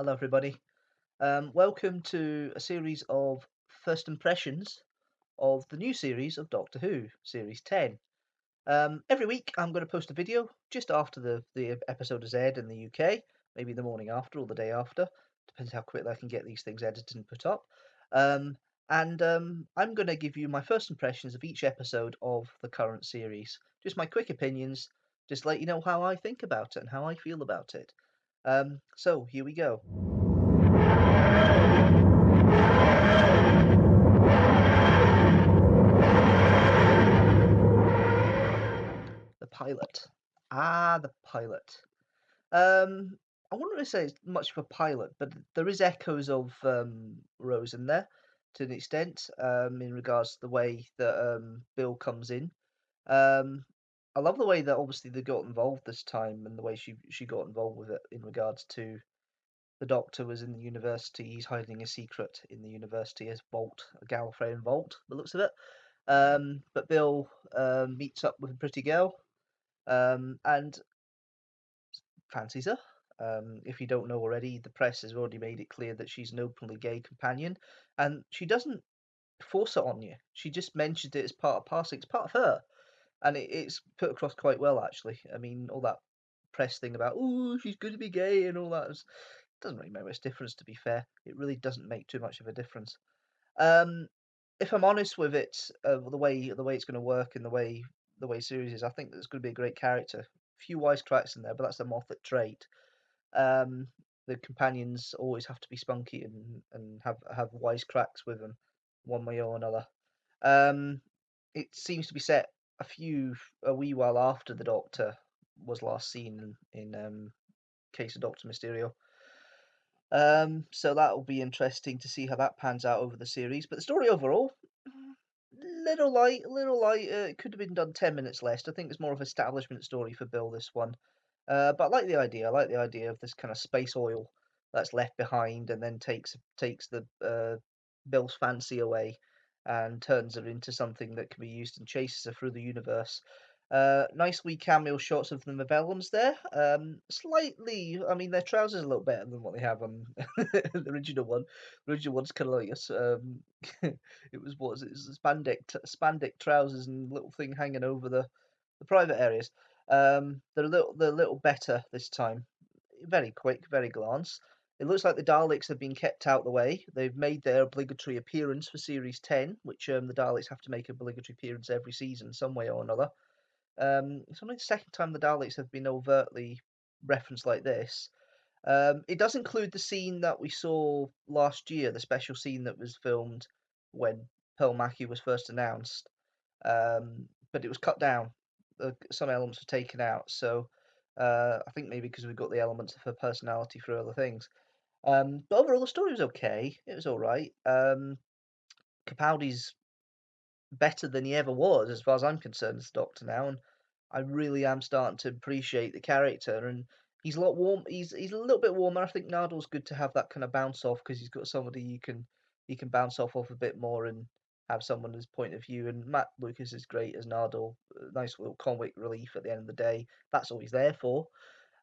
Hello, everybody. Welcome to a series of first impressions of the new series of Doctor Who, Series 10. Every week, I'm going to post a video just after the episode is aired in the UK, maybe the morning after or the day after, depends how quickly I can get these things edited and put up. Um, and I'm going to give you my first impressions of each episode of the current series, just my quick opinions, just let you know how I think about it and how I feel about it. So here we go. The pilot. The pilot. I wouldn't really say it's much of a pilot, but there is echoes of Rose in there to an extent, in regards to the way that Bill comes in. Um, I love the way that obviously they got involved this time and the way she got involved with it in regards to the Doctor was in the university. He's hiding a secret in the university as Vault, a Gallifreyan Vault, the looks of it. But Bill meets up with a pretty girl and fancies her. If you don't know already, the press has already made it clear that she's an openly gay companion, and she doesn't force it on you. She just mentioned it as part of passing. It's part of her, and it's put across quite well, actually. I mean, all that press thing about "oh, she's going to be gay" and all that doesn't really make much difference. To be fair, it really doesn't make too much of a difference. Um, if I'm honest with it, the way it's going to work and the way series is, I think there's going to be a great character. Few wisecracks in there, but that's the Moffat trait. Um, the companions always have to be spunky and have wisecracks with them, one way or another. Um, it seems to be set a wee while after the Doctor was last seen in Case of Doctor Mysterio. So that'll be interesting to see how that pans out over the series. But the story overall, little light. It could have been done 10 minutes less. I think it's more of an establishment story for Bill, this one. But I like the idea. I like the idea of this kind of space oil that's left behind and then takes the Bill's fancy away and turns her into something that can be used and chases her through the universe. Nice wee cameo shots of the Novellums there. Slightly, I mean, their trousers are a little better than what they have on the original one. The original one's kind of like it was what was it? It was spandex trousers and little thing hanging over the private areas. They're a little better this time. Very quick, very glance. It looks like the Daleks have been kept out the way. They've made their obligatory appearance for Series 10, which the Daleks have to make an obligatory appearance every season, some way or another. It's only the second time the Daleks have been overtly referenced like this. It does include the scene that we saw last year, the special scene that was filmed when Pearl Mackie was first announced. But it was cut down. Some elements were taken out. So I think maybe because we got the elements of her personality through other things. But overall, the story was okay. It was all right. Capaldi's better than he ever was, as far as I'm concerned, as Doctor now, and I really am starting to appreciate the character. And he's a lot warm. He's a little bit warmer. I think Nardal's good to have that kind of bounce off because he's got somebody you can bounce off a bit more and have someone as point of view. And Matt Lucas is great as Nardal. Nice little comic relief at the end of the day. That's all he's there for.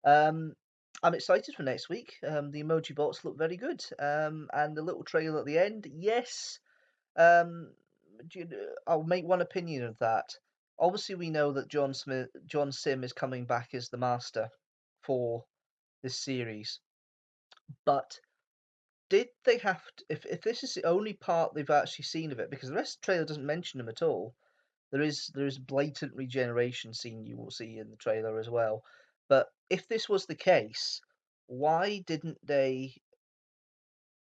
Um, I'm excited for next week. The emoji bots look very good. And the little trailer at the end, yes. Um, I'll make one opinion of that. Obviously, we know that John Sim is coming back as the Master for this series, but did they have to, if this is the only part they've actually seen of it, because the rest of the trailer doesn't mention him at all. There is blatant regeneration scene you will see in the trailer as well. But if this was the case, why didn't they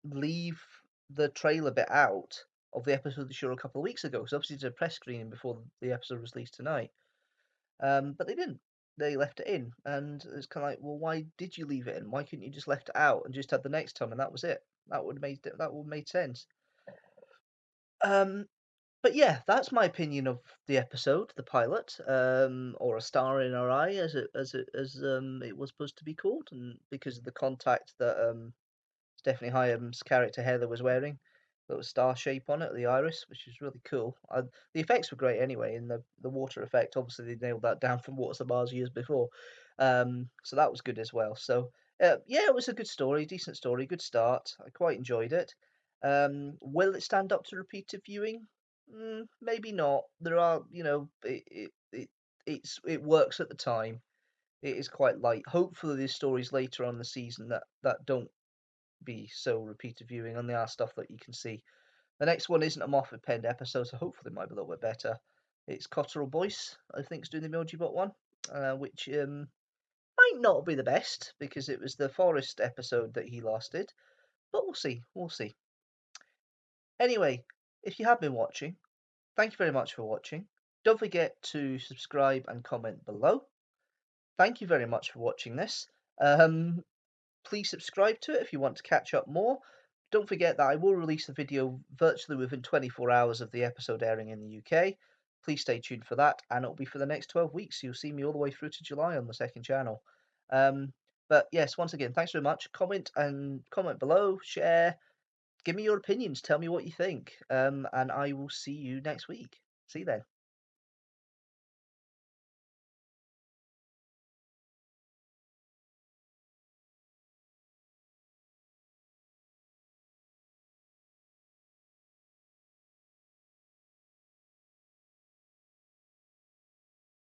leave the trailer bit out of the episode they showed a couple of weeks ago? So obviously it's a press screening before the episode was released tonight. But they didn't. They left it in, and it's kind of like, well, why did you leave it in? Why couldn't you just left it out and just had the next time, and that was it? That would have made sense. Um, but yeah, that's my opinion of the episode, the pilot, or a star in our eye, as it was supposed to be called, and because of the contact that Stephanie Hyam's character Heather was wearing. Little star shape on it, the iris, which was really cool. The effects were great anyway, and the water effect, obviously they nailed that down from Waters of Mars years before. So that was good as well. So Yeah, it was a good story, decent story, good start. I quite enjoyed it. Will it stand up to repeated viewing? Maybe not. There are, it works at the time. It is quite light. Hopefully, there's stories later on in the season that don't be so repeated viewing, and they are stuff that you can see. The next one isn't a Moffat penned episode, so hopefully it might be a little bit better. It's Cotterill Boyce, I think, is doing the Emoji Bot one, which might not be the best because it was the Forest episode that he lasted, but we'll see. We'll see. Anyway, if you have been watching, thank you very much for watching. Don't forget to subscribe and comment below. Thank you very much for watching this. Um, Please subscribe to it if you want to catch up more. Don't forget that I will release the video virtually within 24 hours of the episode airing in the UK. Please stay tuned for that, and it'll be for the next 12 weeks. You'll see me all the way through to July on the second channel. Um, but yes, once again, thanks very much. Comment below, share, give me your opinions, tell me what you think, and I will see you next week. See you then.